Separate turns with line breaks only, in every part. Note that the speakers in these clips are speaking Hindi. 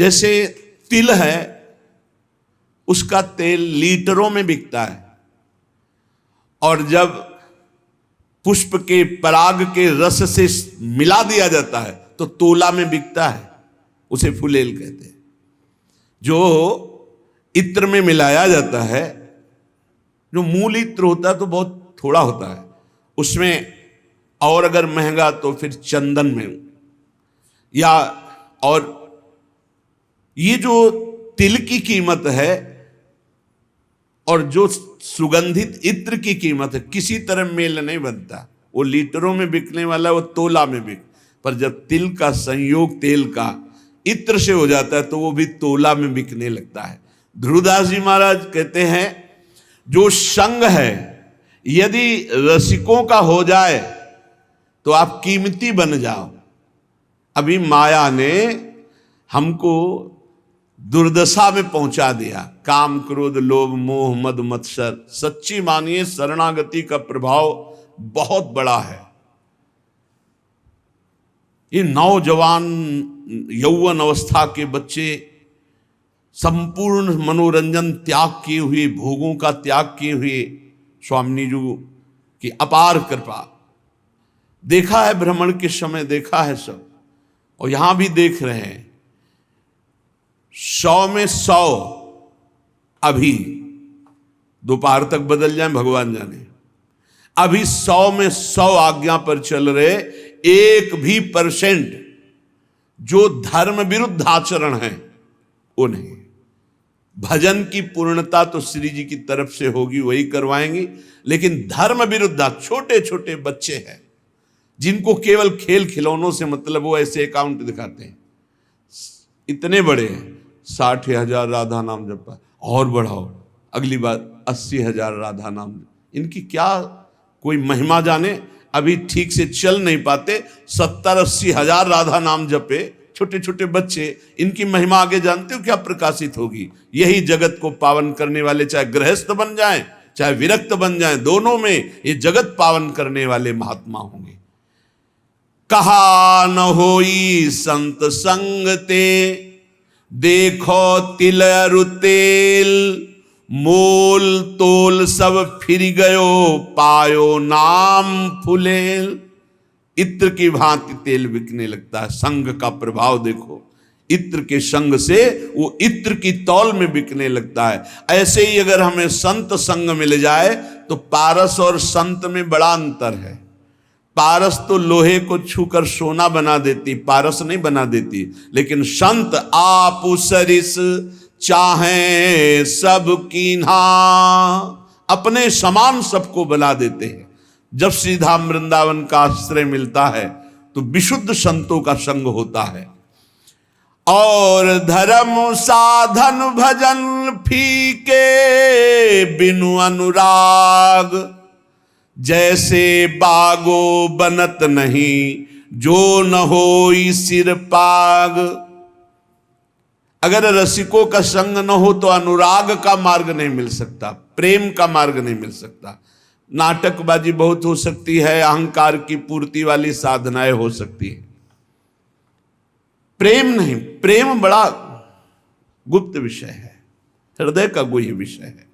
जैसे तिल है, उसका तेल लीटरों में बिकता है, और जब पुष्प के पराग के रस से मिला दिया जाता है तो तोला में बिकता है, उसे फुलेल कहते हैं। जो इत्र में मिलाया जाता है, जो मूल इत्र होता है तो बहुत थोड़ा होता है उसमें, और अगर महंगा तो फिर चंदन में, या और ये जो तिल की कीमत है और जो सुगंधित इत्र की कीमत है, किसी तरह मेल नहीं बनता। वो लीटरों में बिकने वाला वो तोला में बिक, पर जब तिल का संयोग तेल का इत्र से हो जाता है तो वो भी तोला में बिकने लगता है। ध्रुवदास जी महाराज कहते हैं, जो संग है यदि रसिकों का हो जाए तो आप कीमती बन जाओ। अभी माया ने हमको दुर्दशा में पहुंचा दिया। काम क्रोध लोभ मोह मद मत्सर, सच्ची मानिए शरणागति का प्रभाव बहुत बड़ा है। ये नौजवान यौवन अवस्था के बच्चे संपूर्ण मनोरंजन त्याग किए हुए, भोगों का त्याग किए हुए, स्वामी जी की अपार कृपा। देखा है भ्रमण के समय, देखा है सब, और यहां भी देख रहे हैं। 100 में 100 अभी दोपहर तक बदल जाए भगवान जाने। अभी 100 में 100 आज्ञा पर चल रहे, 1% जो धर्म विरुद्ध आचरण है वो नहीं। भजन की पूर्णता तो श्री जी की तरफ से होगी, वही करवाएंगी, लेकिन धर्म विरुद्ध छोटे छोटे बच्चे हैं जिनको केवल खेल खिलौनों से मतलब, वो ऐसे अकाउंट दिखाते हैं। इतने बड़े हैं, 60,000 राधा नाम जपा, और बढ़ाओ अगली बार 80,000 राधा नाम। इनकी क्या कोई महिमा जाने, अभी ठीक से चल नहीं पाते, 70-80 हजार राधा नाम जपे छोटे छोटे बच्चे, इनकी महिमा आगे जानते हो क्या प्रकाशित होगी। यही जगत को पावन करने वाले, चाहे गृहस्थ बन जाएं चाहे विरक्त बन जाएं, दोनों में ये जगत पावन करने वाले महात्मा होंगे। कहा न होई संत संग ते, देखो तिल अरु तेल, मोल तोल सब फिर गयो, पायो नाम फुलेल। इत्र की भांति तेल बिकने लगता है। संग का प्रभाव देखो, इत्र के संग से वो इत्र की तौल में बिकने लगता है। ऐसे ही अगर हमें संत संग मिल जाए तो पारस और संत में बड़ा अंतर है। पारस तो लोहे को छूकर सोना बना देती, पारस नहीं बना देती, लेकिन संत आप सरिस चाहे सब कीन्हा, अपने समान सबको बना देते हैं। जब श्रीधाम वृंदावन का आश्रय मिलता है तो विशुद्ध संतों का संग होता है। और धर्म साधन भजन फीके बिनु अनुराग, जैसे बागो बनत नहीं जो न होई सिर पाग। अगर रसिकों का संग न हो तो अनुराग का मार्ग नहीं मिल सकता, प्रेम का मार्ग नहीं मिल सकता। नाटकबाजी बहुत हो सकती है, अहंकार की पूर्ति वाली साधनाएं हो सकती है, प्रेम नहीं। प्रेम बड़ा गुप्त विषय है, हृदय का गुह्य विषय है।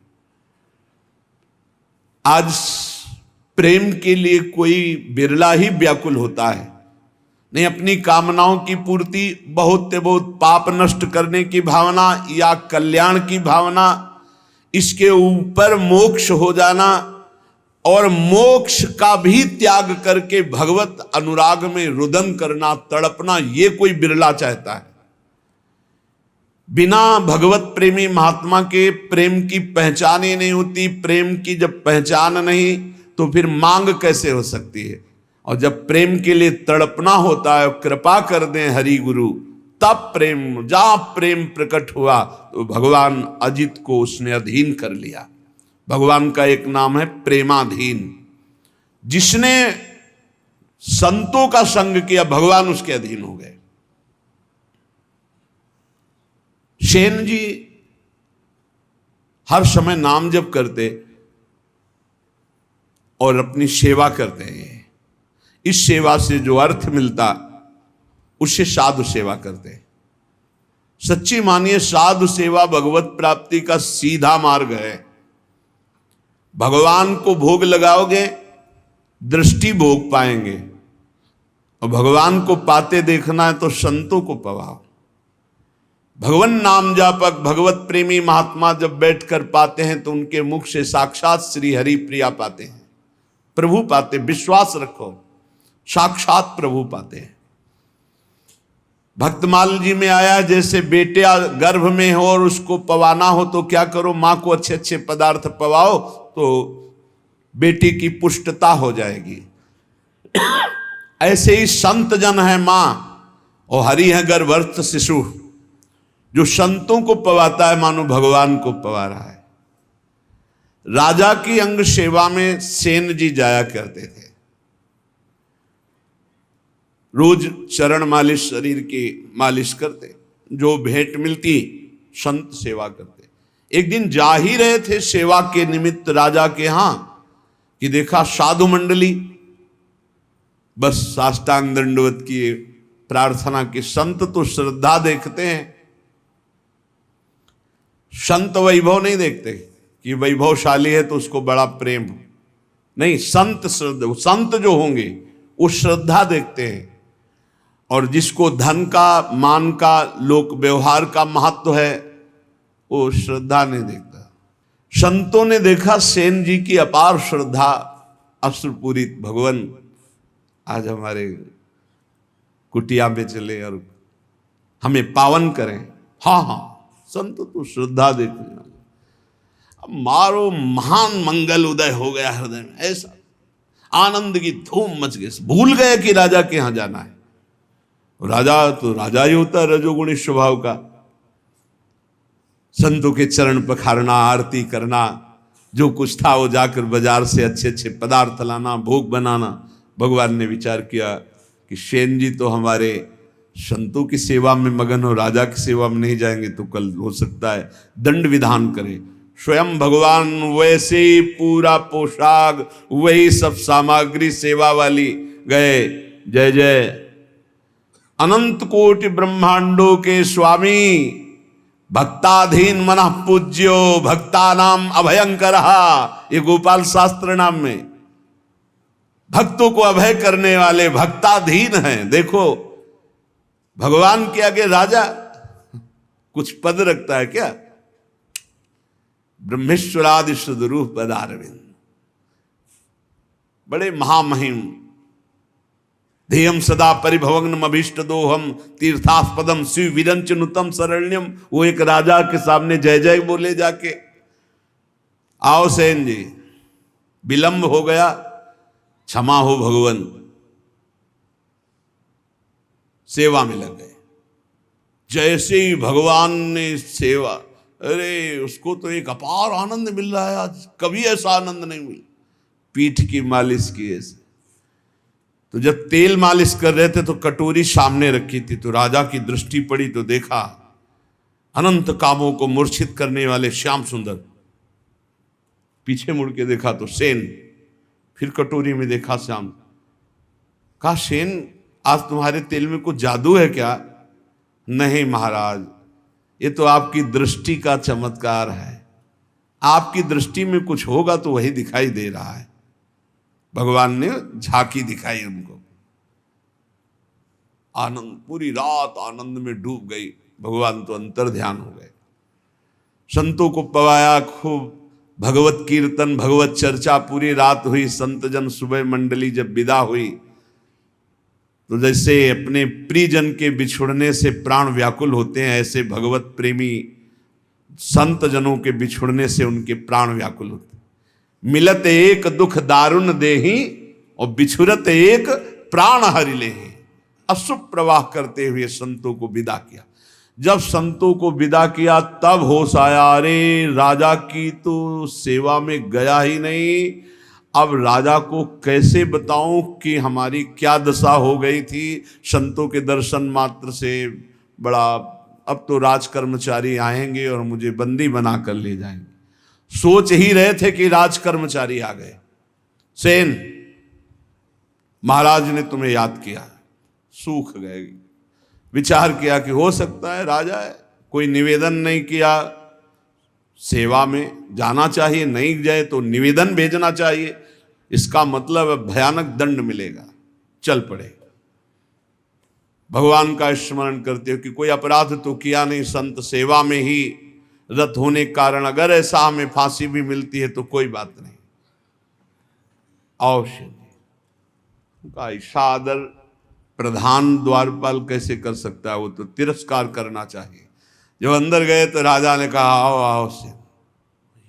आज प्रेम के लिए कोई बिरला ही व्याकुल होता है, नहीं अपनी कामनाओं की पूर्ति, बहुत से बहुत पाप नष्ट करने की भावना या कल्याण की भावना, इसके ऊपर मोक्ष हो जाना और मोक्ष का भी त्याग करके भगवत अनुराग में रुदन करना, तड़पना, ये कोई बिरला चाहता है। बिना भगवत प्रेमी महात्मा के प्रेम की पहचान ही नहीं होती। प्रेम की जब पहचान नहीं तो फिर मांग कैसे हो सकती है। और जब प्रेम के लिए तड़पना होता है, कृपा कर दें हरि गुरु, तब प्रेम, जहां प्रेम प्रकट हुआ तो भगवान अजित को उसने अधीन कर लिया। भगवान का एक नाम है प्रेमाधीन। जिसने संतों का संग किया भगवान उसके अधीन हो गए। सेन जी हर समय नाम जप करते और अपनी सेवा करते हैं। इस सेवा से जो अर्थ मिलता उससे साधु सेवा करते हैं। सच्ची मानिए साधु सेवा भगवत प्राप्ति का सीधा मार्ग है। भगवान को भोग लगाओगे, दृष्टि भोग पाएंगे, और भगवान को पाते देखना है तो संतों को पवाओ। भगवान नाम जापक भगवत प्रेमी महात्मा जब बैठकर पाते हैं तो उनके मुख से साक्षात श्री हरि प्रिया पाते हैं, प्रभु पाते। विश्वास रखो, साक्षात प्रभु पाते हैं। भक्तमाल जी में आया, जैसे बेटे गर्भ में हो और उसको पवाना हो तो क्या करो, माँ को अच्छे अच्छे पदार्थ पवाओ तो बेटी की पुष्टता हो जाएगी। ऐसे ही संत जन है माँ और हरि है गर्भस्थ शिशु। जो संतों को पवाता है मानो भगवान को पवा रहा है। राजा की अंग सेवा में सेन जी जाया करते थे, रोज चरण मालिश, शरीर की मालिश करते, जो भेंट मिलती संत सेवा करते। एक दिन जा ही रहे थे सेवा के निमित्त राजा के यहां कि देखा साधु मंडली बस साष्टांग दंडवत की प्रार्थना की। संत तो श्रद्धा देखते हैं, संत वैभव नहीं देखते कि वैभवशाली है तो उसको बड़ा प्रेम हो, नहीं। संत श्रद्धा, संत जो होंगे वो श्रद्धा देखते हैं। और जिसको धन का, मान का, लोक व्यवहार का महत्व है वो श्रद्धा नहीं देखता। संतों ने देखा सेन जी की अपार श्रद्धा, अश्रुपूरित। भगवान आज हमारे कुटिया में चले और हमें पावन करें। हाँ हाँ, संत तो श्रद्धा देखने वाले। अब मारो महान मंगल उदय हो गया हृदय में, ऐसा आनंद की धूम मच गई। भूल गए कि राजा के यहां जाना है। राजा तो राजा ही होता है, रजोगुणी स्वभाव का। संतों के चरण पखारना, आरती करना, जो कुछ था वो जाकर बाजार से अच्छे अच्छे पदार्थ लाना, भोग बनाना। भगवान ने विचार किया कि सेन जी तो हमारे संतों की सेवा में मगन हो, राजा की सेवा में नहीं जाएंगे तो कल हो सकता है दंड विधान करें। स्वयं भगवान वैसे ही पूरा पोशाक, वही सब सामग्री सेवा वाली गए। जय जय अनंत कोटि ब्रह्मांडों के स्वामी, भक्ताधीन मनः पूज्यो, भक्ता नाम अभयंकरः। ये गोपाल शास्त्र नाम में भक्तों को अभय करने वाले भक्ताधीन हैं। देखो भगवान के आगे राजा कुछ पद रखता है क्या? ब्रह्मेश्वरादि सुदरूप पदारविंद, बड़े महामहिम। ध्येयम सदा परिभवग्नम अभीष्ट दोहम तीर्थास्पदम शिव विरंचनुतम शरण्यम। वो एक राजा के सामने जय जय बोले जाके। आओ सेन जी, विलंब हो गया, क्षमा हो भगवान। सेवा में लग गए। जैसे ही भगवान ने सेवा, अरे उसको तो एक अपार आनंद मिल रहा है आज, कभी ऐसा आनंद नहीं मिला। पीठ की मालिश की ऐसे। तो जब तेल मालिश कर रहे थे तो कटोरी सामने रखी थी, तो राजा की दृष्टि पड़ी तो देखा अनंत कामों को मूर्छित करने वाले श्याम सुंदर। पीछे मुड़ के देखा तो सेन, फिर कटोरी में देखा श्याम। कहा सेन आज तुम्हारे तेल में कुछ जादू है क्या? नहीं महाराज, ये तो आपकी दृष्टि का चमत्कार है। आपकी दृष्टि में कुछ होगा तो वही दिखाई दे रहा है। भगवान ने झांकी दिखाई उनको। आनंद, पूरी रात आनंद में डूब गई। भगवान तो अंतर ध्यान हो गए। संतों को पवाया खूब, भगवत कीर्तन, भगवत चर्चा पूरी रात हुई। संत जन सुबह मंडली जब विदा हुई तो जैसे अपने प्रियजन के बिछुड़ने से प्राण व्याकुल होते हैं, ऐसे भगवत प्रेमी संत जनों के बिछुड़ने से उनके प्राण व्याकुल होते। मिलत एक दुख दारुण देही और बिछुरत एक प्राण हरि लेहि। अश्रु प्रवाह करते हुए संतों को विदा किया। जब संतों को विदा किया तब होश आया, अरे राजा की तो सेवा में गया ही नहीं। अब राजा को कैसे बताऊं कि हमारी क्या दशा हो गई थी संतों के दर्शन मात्र से। बड़ा, अब तो राज कर्मचारी आएंगे और मुझे बंदी बना कर ले जाएंगे। सोच ही रहे थे कि राज कर्मचारी आ गए। सेन, महाराज ने तुम्हें याद किया, सूख गए। विचार किया कि हो सकता है राजा है, कोई निवेदन नहीं किया, सेवा में जाना चाहिए, नहीं जाए तो निवेदन भेजना चाहिए, इसका मतलब भयानक दंड मिलेगा, चल पड़े। भगवान का स्मरण करते हो कि कोई अपराध तो किया नहीं, संत सेवा में ही रत होने के कारण अगर ऐसा हमें फांसी भी मिलती है तो कोई बात नहीं, अवश्य। उनका ऐसा आदर प्रधान द्वारपाल कैसे कर सकता है, वो तो तिरस्कार करना चाहिए। जब अंदर गए तो राजा ने कहा आओ आओ से,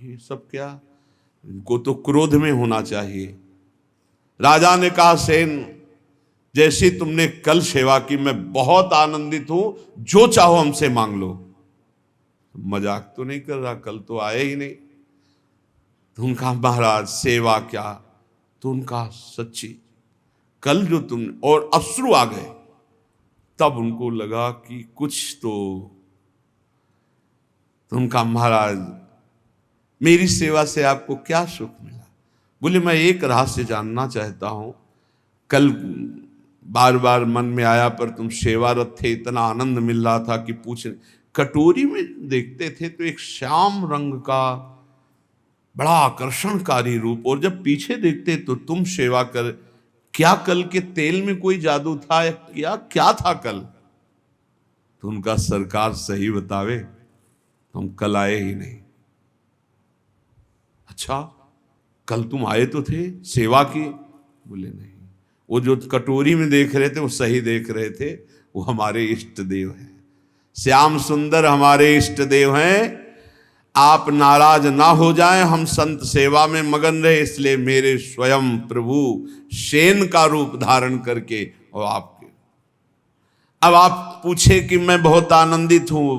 ये सब क्या, इनको तो क्रोध में होना चाहिए। राजा ने कहा सेन, जैसी तुमने कल सेवा की मैं बहुत आनंदित हूं, जो चाहो हमसे मांग लो। मजाक तो नहीं कर रहा, कल तो आए ही नहीं। तो उनका महाराज सेवा क्या, तो उनका सच्ची कल जो तुम, और अश्रु आ गए। तब उनको लगा कि कुछ तो उनका महाराज मेरी सेवा से आपको क्या सुख मिला? बोले मैं एक रहस्य जानना चाहता हूं, कल बार बार मन में आया पर तुम सेवारत थे, इतना आनंद मिल रहा था कि पूछ। कटोरी में देखते थे तो एक श्याम रंग का बड़ा आकर्षणकारी रूप, और जब पीछे देखते तो तुम सेवा कर, क्या कल के तेल में कोई जादू था या क्या था कल? तो उनका सरकार सही बतावे, हम कल आए ही नहीं। अच्छा कल तुम आए तो थे, सेवा की? बोले नहीं, वो जो कटोरी में देख रहे थे वो सही देख रहे थे, वो हमारे इष्ट देव हैं, श्याम सुंदर हमारे इष्ट देव हैं। आप नाराज ना हो जाएं, हम संत सेवा में मगन रहे, इसलिए मेरे स्वयं प्रभु शेन का रूप धारण करके और आपके। अब आप पूछे कि मैं बहुत आनंदित हूं,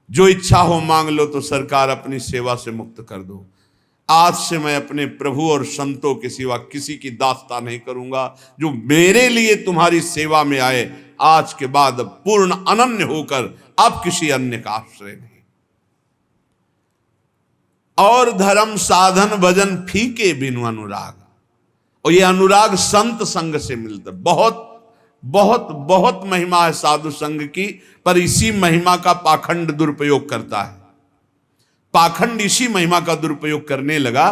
जो इच्छा हो मांग लो, तो सरकार अपनी सेवा से मुक्त कर दो। आज से मैं अपने प्रभु और संतों के सिवा किसी की दास्ता नहीं करूंगा, जो मेरे लिए तुम्हारी सेवा में आए, आज के बाद पूर्ण अनन्य होकर अब किसी अन्य का आश्रय नहीं। और धर्म साधन भजन फीके बिनु अनुराग, और ये अनुराग संत संग से मिलता। बहुत बहुत बहुत महिमा है साधु संग की, पर इसी महिमा का पाखंड दुरुपयोग करता है। पाखंड इसी महिमा का दुरुपयोग करने लगा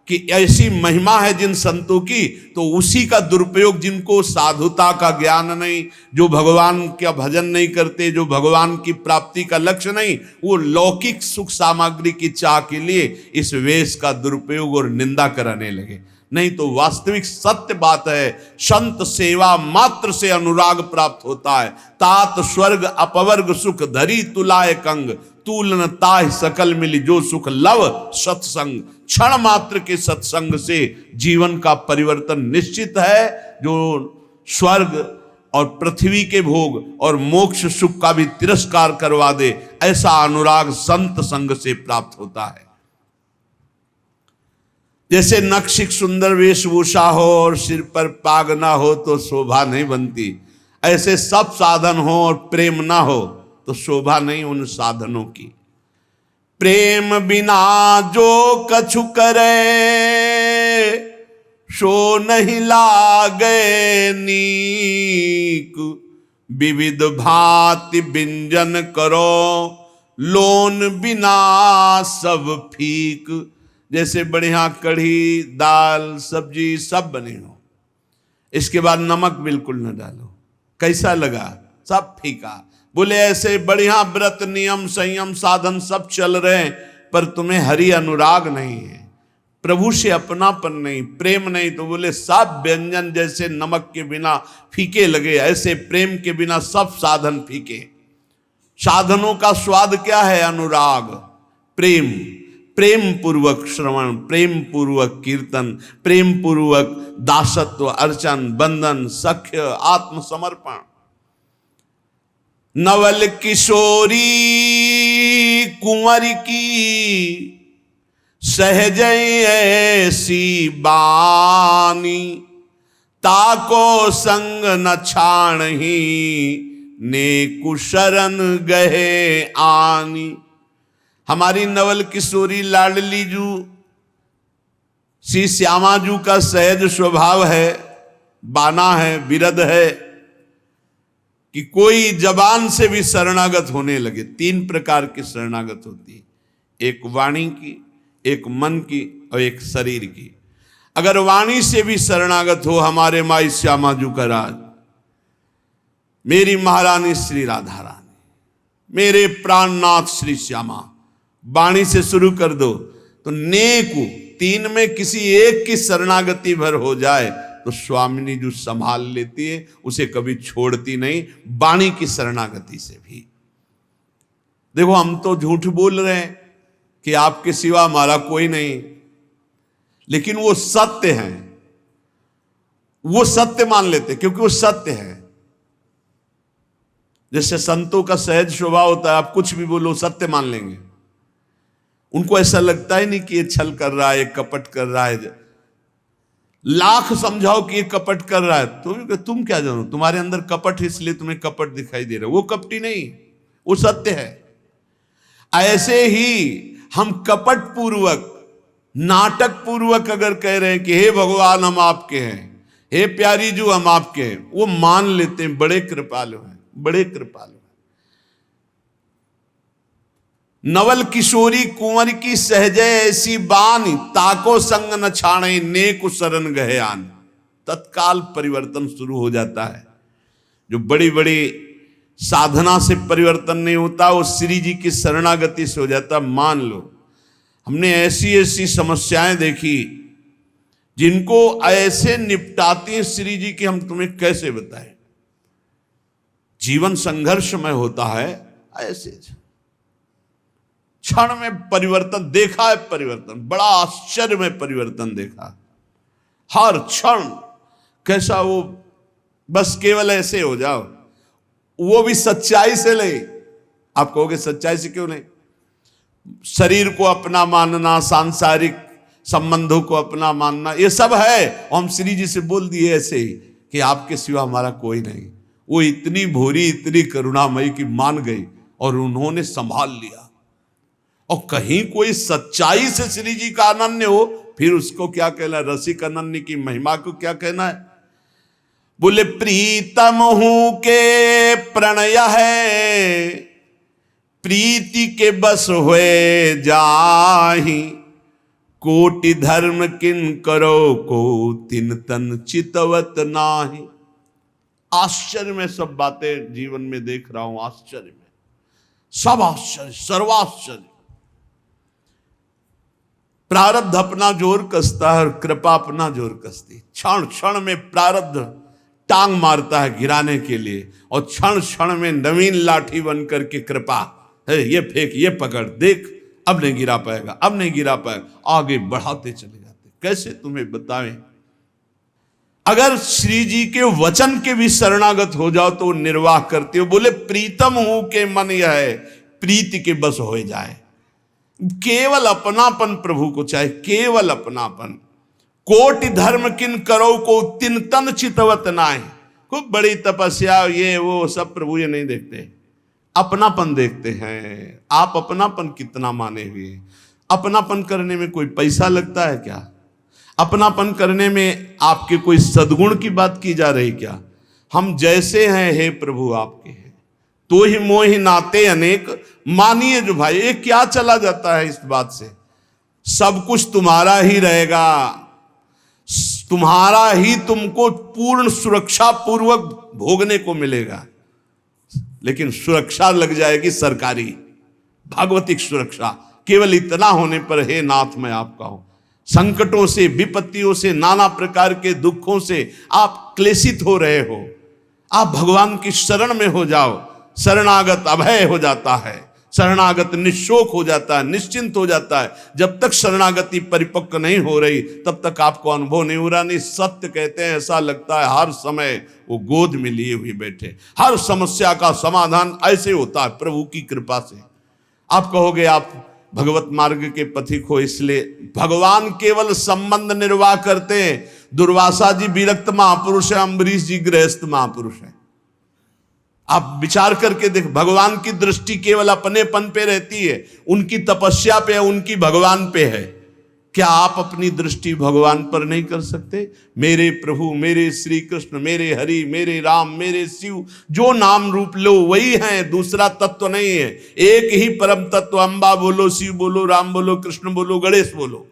कि ऐसी महिमा है जिन संतों की, तो उसी का दुरुपयोग, जिनको साधुता का ज्ञान नहीं, जो भगवान का भजन नहीं करते, जो भगवान की प्राप्ति का लक्ष्य नहीं, वो लौकिक सुख सामग्री की चाह के लिए इस वेश का दुरुपयोग और निंदा कराने लगे। नहीं तो वास्तविक सत्य बात है, संत सेवा मात्र से अनुराग प्राप्त होता है। तात स्वर्ग अपवर्ग सुख धरी तुलाय कंग, तूलन ताह सकल मिली जो सुख लव सत्संग। क्षण मात्र के सत्संग से जीवन का परिवर्तन निश्चित है। जो स्वर्ग और पृथ्वी के भोग और मोक्ष सुख का भी तिरस्कार करवा दे, ऐसा अनुराग संत संग से प्राप्त होता है। जैसे नक्शिक सुंदर वेशभूषा हो और सिर पर पाग ना हो तो शोभा नहीं बनती, ऐसे सब साधन हो और प्रेम ना हो तो शोभा नहीं उन साधनों की। प्रेम बिना जो कछु करे, सो नहीं लागे नीक। विविध भांति व्यंजन करो, लोन बिना सब फीक। जैसे बढ़िया कढ़ी दाल सब्जी सब बने हो, इसके बाद नमक बिल्कुल न डालो, कैसा लगा? सब फीका। बोले ऐसे बढ़िया व्रत नियम संयम साधन सब चल रहे हैं, पर तुम्हें हरि अनुराग नहीं है, प्रभु से अपनापन नहीं, प्रेम नहीं, तो बोले सब व्यंजन जैसे नमक के बिना फीके लगे, ऐसे प्रेम के बिना सब साधन फीके। साधनों का स्वाद क्या है? अनुराग, प्रेम। प्रेम पूर्वक श्रवण, प्रेम पूर्वक कीर्तन, प्रेम पूर्वक दासत्व, अर्चन, बंधन, सख्य, आत्मसमर्पण। नवल किशोरी कुंवर की सहज ऐसी बानी, ताको संग न छाणही ने कुशरण गहे आनी। हमारी नवल किशोरी लाडली जू श्री श्यामाजू का सहज स्वभाव है, बाना है, विरध है कि कोई जबान से भी शरणागत होने लगे। 3 प्रकार की शरणागत होती है, एक वाणी की, एक मन की और एक शरीर की। अगर वाणी से भी शरणागत हो, हमारे माई श्यामा जू का राज, मेरी महारानी श्री राधा रानी, मेरे प्राणनाथ श्री श्यामा, वाणी से शुरू कर दो तो नेकु 3 में किसी एक की शरणागति भर हो जाए तो स्वामिनी जो संभाल लेती है, उसे कभी छोड़ती नहीं, वाणी की शरणागति से भी। देखो हम तो झूठ बोल रहे हैं कि आपके सिवा हमारा कोई नहीं, लेकिन वो सत्य है, वो सत्य मान लेते क्योंकि वो सत्य है। जैसे संतों का सहज स्वभाव होता है, आप कुछ भी बोलो सत्य मान लेंगे। उनको ऐसा लगता ही नहीं कि ये छल कर रहा है, कपट कर रहा है। लाख समझाओ कि ये कपट कर रहा है तो तुम क्या जानो, तुम्हारे अंदर कपट है इसलिए तुम्हें कपट दिखाई दे रहा है। वो कपटी नहीं, वो सत्य है। ऐसे ही हम कपट पूर्वक, नाटक पूर्वक अगर कह रहे हैं कि हे भगवान हम आपके हैं, हे प्यारी जो हम आपके हैं, वो मान लेते हैं। बड़े कृपालु हैं, बड़े कृपालु हैं। नवल किशोरी कुंवर की सहजय ऐसी बानी, ताको संग न छाणे नेकु शरण गहे आन। तत्काल परिवर्तन शुरू हो जाता है। जो बड़ी बड़ी साधना से परिवर्तन नहीं होता, वो श्री जी की शरणागति से हो जाता। मान लो हमने ऐसी ऐसी समस्याएं देखी जिनको ऐसे निपटाती हैं श्री जी की, हम तुम्हें कैसे बताएं। जीवन संघर्षमय होता है, ऐसे क्षण में परिवर्तन देखा है। परिवर्तन बड़ा आश्चर्य में परिवर्तन देखा। हर क्षण कैसा वो, बस केवल ऐसे हो जाओ, वो भी सच्चाई से ले। आप कहोगे सच्चाई से क्यों नहीं? शरीर को अपना मानना, सांसारिक संबंधों को अपना मानना, ये सब है। हम श्री जी से बोल दिए ऐसे ही कि आपके सिवा हमारा कोई नहीं। वो इतनी भोरी, इतनी करुणामयी की मान गई और उन्होंने संभाल लिया। और कहीं कोई सच्चाई से श्री जी का अनन्य हो, फिर उसको क्या कहना है? रसिक अनन्य की महिमा को क्या कहना है? बोले प्रीतम हूं के प्रणय है, प्रीति के बस हुए जाहि, कोटि धर्म किन करो को तिन तन चितवत नाही। आश्चर्य में सब बातें जीवन में देख रहा हूं, आश्चर्य में सब आश्चर्य, सर्वाश्चर्य। प्रारब्ध अपना जोर कसता है और कृपा अपना जोर कसती। क्षण क्षण में प्रारब्ध टांग मारता है गिराने के लिए, और क्षण क्षण में नवीन लाठी बन करके कृपा है, ये फेंक, ये पकड़, देख अब नहीं गिरा पाएगा, अब नहीं गिरा पाएगा, आगे बढ़ाते चले जाते। कैसे तुम्हें बताएं? अगर श्री जी के वचन के भी शरणागत हो जाओ तो निर्वाह करते हो। बोले प्रीतम हूं के मन यह है, प्रीति के बस हो जाए। केवल अपनापन प्रभु को चाहे, केवल अपनापन। कोटि धर्म किन करो को तिन तन चितवत नाहि। खूब बड़ी तपस्या ये वो सब प्रभु ये नहीं देखते, अपनापन देखते हैं। आप अपनापन कितना माने हुए? अपनापन करने में कोई पैसा लगता है क्या? अपनापन करने में आपके कोई सद्गुण की बात की जा रही क्या? हम जैसे हैं हे प्रभु आपके हैं, तो ही मोहि नाते अनेक। मानिए जो भाई, ये क्या चला जाता है इस बात से? सब कुछ तुम्हारा ही रहेगा, तुम्हारा ही तुमको पूर्ण सुरक्षा पूर्वक भोगने को मिलेगा। लेकिन सुरक्षा लग जाएगी सरकारी, भागवतिक सुरक्षा। केवल इतना होने पर हे नाथ मैं आपका हूं। संकटों से, विपत्तियों से, नाना प्रकार के दुखों से आप क्लेशित हो रहे हो, आप भगवान की शरण में हो जाओ। शरणागत अभय हो जाता है, शरणागत निशोक हो जाता है, निश्चिंत हो जाता है। जब तक शरणागति परिपक्व नहीं हो रही तब तक आपको अनुभव नहीं हो रहा। नहीं, सत्य कहते हैं, ऐसा लगता है हर समय वो गोद में लिए हुए बैठे। हर समस्या का समाधान ऐसे होता है प्रभु की कृपा से। आप कहोगे आप भगवत मार्ग के पथिक हो, इसलिए भगवान केवल संबंध निर्वाह करते हैं। दुर्वासा जी विरक्त महापुरुष है, अम्बरीश जी गृहस्थ महापुरुष है। आप विचार करके देख, भगवान की दृष्टि केवल अपनेपन पे रहती है, उनकी तपस्या पे है, उनकी भगवान पे है। क्या आप अपनी दृष्टि भगवान पर नहीं कर सकते? मेरे प्रभु, मेरे श्री कृष्ण, मेरे हरि, मेरे राम, मेरे शिव, जो नाम रूप लो वही है, दूसरा तत्व नहीं है। एक ही परम तत्व, अम्बा बोलो, शिव बोलो, राम बोलो, कृष्ण बोलो, गणेश बोलो,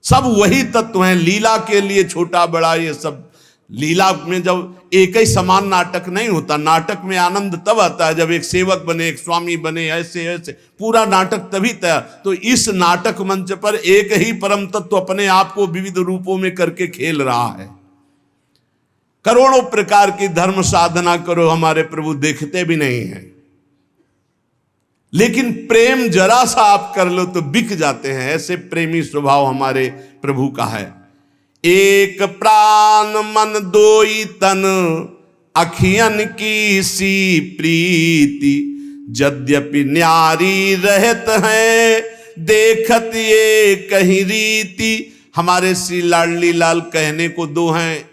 सब वही तत्व हैं। लीला के लिए छोटा बड़ा ये सब, लीला में जब एक ही समान नाटक नहीं होता। नाटक में आनंद तब आता है जब एक सेवक बने, एक स्वामी बने, ऐसे ऐसे पूरा नाटक तभी तैयार। तो इस नाटक मंच पर एक ही परम तत्व अपने आप को विविध रूपों में करके खेल रहा है। करोड़ों प्रकार की धर्म साधना करो, हमारे प्रभु देखते भी नहीं है, लेकिन प्रेम जरा सा आप कर लो तो बिक जाते हैं। ऐसे प्रेमी स्वभाव हमारे प्रभु का है। एक प्राण मन दोई तन, अखियन की सी प्रीति, यद्यपि न्यारी रहत है, देखत ये कहीं रीति। हमारे श्री लाडली लाल कहने को दो हैं,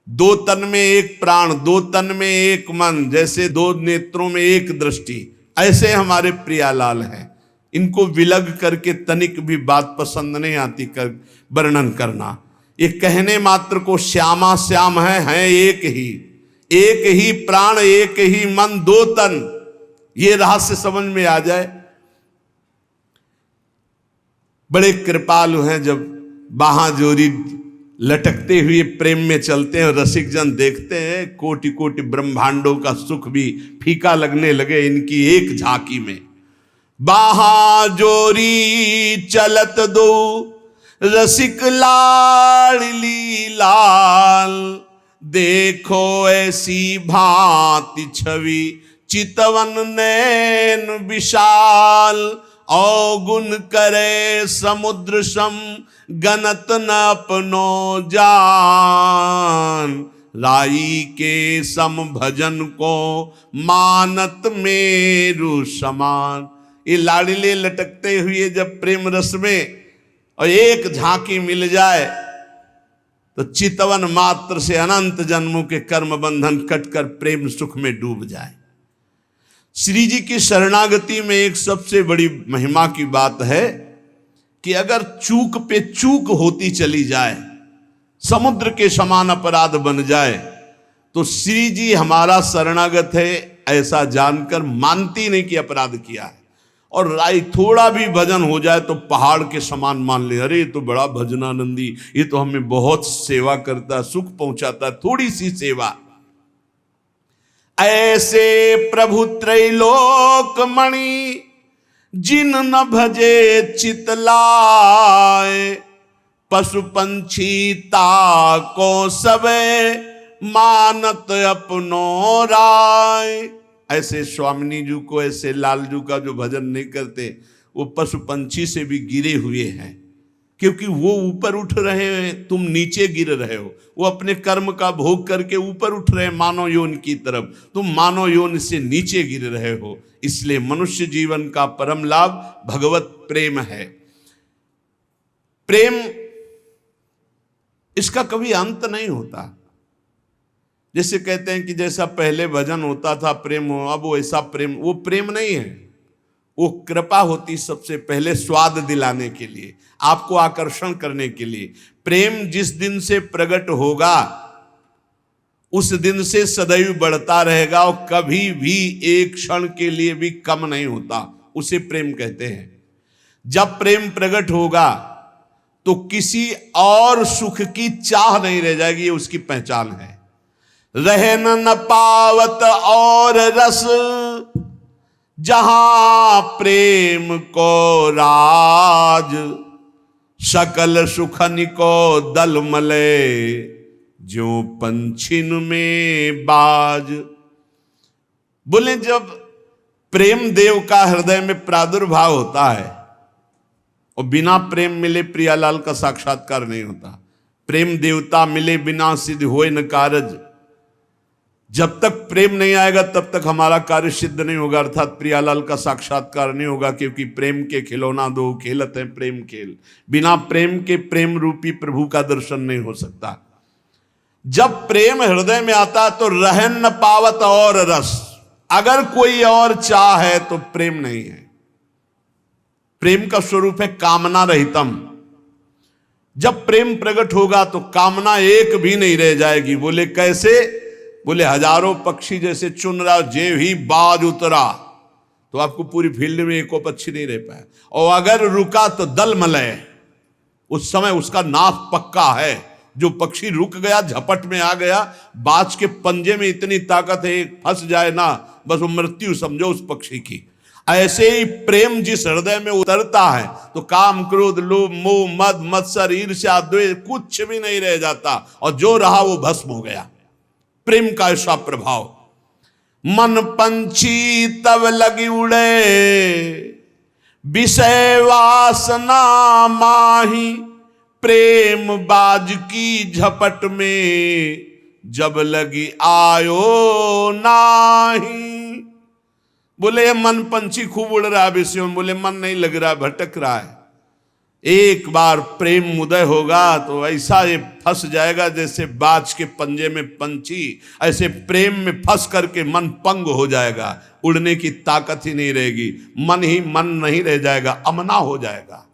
दो तन में एक प्राण, दो तन में एक मन, जैसे दो नेत्रों में एक दृष्टि, ऐसे हमारे प्रियालाल हैं। इनको विलग करके तनिक भी बात पसंद नहीं आती कर वर्णन करना। ये कहने मात्र को श्यामा श्याम है एक ही प्राण, एक ही मन, दो तन, ये रहस्य समझ में आ जाए। बड़े कृपालु हैं, जब बाहां जोरी लटकते हुए प्रेम में चलते हैं, रसिक जन देखते हैं, कोटि कोटि ब्रह्मांडों का सुख भी फीका लगने लगे इनकी एक झांकी में। बाहां जोरी चलत दो, रसिक लाडली लाल, देखो ऐसी भांति छवि, चितवन नैन विशाल, अवगुण करे समुद्र सम, गनत न अपनो जान, राई के सम भजन को, मानत मेरु समान। ये लाडले लटकते हुए जब प्रेम रस में और एक झांकी मिल जाए तो चितवन मात्र से अनंत जन्मों के कर्म बंधन कटकर प्रेम सुख में डूब जाए। श्री जी की शरणागति में एक सबसे बड़ी महिमा की बात है कि अगर चूक पे चूक होती चली जाए, समुद्र के समान अपराध बन जाए, तो श्री जी हमारा शरणागत है ऐसा जानकर मानती नहीं कि अपराध किया है। और राय थोड़ा भी भजन हो जाए तो पहाड़ के समान मान ले, अरे ये तो बड़ा भजनानंदी, ये तो हमें बहुत सेवा करता, सुख पहुंचाता, थोड़ी सी सेवा। ऐसे प्रभु त्रैलोक मणि, जिन न भजे चितलाए, पशु पंछी ताको सबे, मानत अपनो राय। ऐसे स्वामिनी जी को, ऐसे लालजू का जो भजन नहीं करते, वो पशु पंछी से भी गिरे हुए हैं, क्योंकि वो ऊपर उठ रहे हैं, तुम नीचे गिर रहे हो। वो अपने कर्म का भोग करके ऊपर उठ रहे हैं मानव योनि की तरफ, तुम मानव योनि से नीचे गिर रहे हो। इसलिए मनुष्य जीवन का परम लाभ भगवत प्रेम है। प्रेम इसका कभी अंत नहीं होता। जैसे कहते हैं कि जैसा पहले भजन होता था प्रेम हो, अब वो ऐसा प्रेम, वो प्रेम नहीं है, वो कृपा होती सबसे पहले स्वाद दिलाने के लिए, आपको आकर्षण करने के लिए। प्रेम जिस दिन से प्रकट होगा उस दिन से सदैव बढ़ता रहेगा और कभी भी एक क्षण के लिए भी कम नहीं होता, उसे प्रेम कहते हैं। जब प्रेम प्रकट होगा तो किसी और सुख की चाह नहीं रह जाएगी, ये उसकी पहचान है। रहन न पावत और रस, जहां प्रेम को राज, सकल सुखन को दल मले, जो पंछिन में बाज। बोले जब प्रेम देव का हृदय में प्रादुर्भाव होता है, और बिना प्रेम मिले प्रियालाल का साक्षात्कार नहीं होता। प्रेम देवता मिले बिना सिद्ध होए न कारज। जब तक प्रेम नहीं आएगा तब तक हमारा कार्य सिद्ध नहीं होगा, अर्थात प्रियालाल का साक्षात्कार नहीं होगा, क्योंकि प्रेम के खिलौना दो खेलत है प्रेम खेल। बिना प्रेम के प्रेम रूपी प्रभु का दर्शन नहीं हो सकता। जब प्रेम हृदय में आता तो रहन न पावत और रस, अगर कोई और चाह है तो प्रेम नहीं है। प्रेम का स्वरूप है कामना रहितम। जब प्रेम प्रकट होगा तो कामना एक भी नहीं रह जाएगी। बोले कैसे? बोले हजारों पक्षी जैसे चुन रहा, जे ही बाज उतरा तो आपको पूरी फील्ड में एको पक्षी नहीं रह पाया, और अगर रुका तो दल मलय, उस समय उसका नाश पक्का है। जो पक्षी रुक गया, झपट में आ गया, बाज के पंजे में इतनी ताकत है, फंस जाए ना बस वो मृत्यु समझो उस पक्षी की। ऐसे ही प्रेम जिस हृदय में उतरता है तो काम, क्रोध, लोभ, मोह, मद, मत्सर, ईर्ष्या, द्वेष कुछ भी नहीं रह जाता, और जो रहा वो भस्म हो गया। प्रेम का ऐसा प्रभाव। मन पंछी तब लगी उड़े, विषय वासना माही, प्रेम बाज की झपट में, जब लगी आयो नाही। बोले ये मन पंछी खूब उड़ रहा है विषयों में, बोले मन नहीं लग रहा, भटक रहा है। एक बार प्रेम उदय होगा तो ऐसा ये फंस जाएगा जैसे बाज के पंजे में पंछी, ऐसे प्रेम में फंस करके मन पंग हो जाएगा, उड़ने की ताकत ही नहीं रहेगी, मन ही मन नहीं रह जाएगा, अमना हो जाएगा।